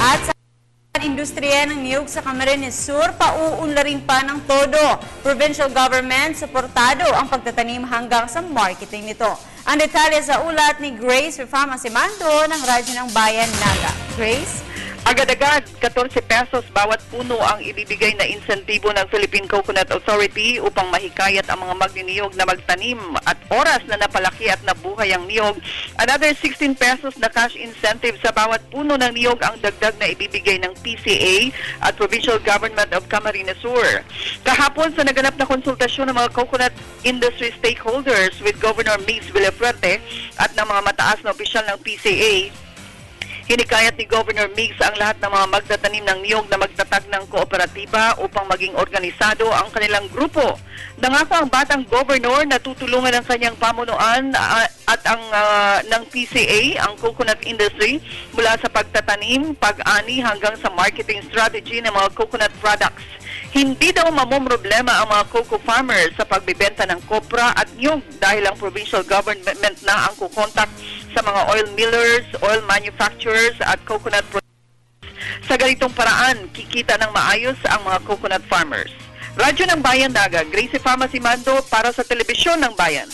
At sa industriya ng niyog sa Camarines Sur, pauunlarin pa ng todo. Provincial government, suportado ang pagtatanim hanggang sa marketing nito. Ang detalye sa ulat ni Grace Fama Simando ng Radyo ng Bayan, Naga. Grace? Agad-agad, 14 pesos bawat puno ang ibibigay na insentibo ng Philippine Coconut Authority upang mahikayat ang mga magniniyog na magtanim at oras na napalaki at nabuhay ang niyog. Another 16 pesos na cash incentive sa bawat puno ng niyog ang dagdag na ibibigay ng PCA at Provincial Government of Camarines Sur. Kahapon sa naganap na konsultasyon ng mga coconut industry stakeholders with Governor Mix Villafuerte at ng mga mataas na opisyal ng PCA, hinikayat ni Governor Mix ang lahat ng mga magtatanim ng niyog na magtatag ng kooperatiba upang maging organisado ang kanilang grupo. Nangako ang batang governor na tutulungan ang kanyang pamunuan at ang ng PCA, ang coconut industry, mula sa pagtatanim, pag-ani hanggang sa marketing strategy ng mga coconut products. Hindi daw mamomroblema ang mga cocoa farmers sa pagbibenta ng kopra at niyog dahil ang provincial government na ang kukontak sa mga oil millers, oil manufacturers at coconut producers. Sa ganitong paraan, kikita ng maayos ang mga coconut farmers. Radyo ng Bayan, Naga. Grace Fama Simando para sa Telebisyon ng Bayan.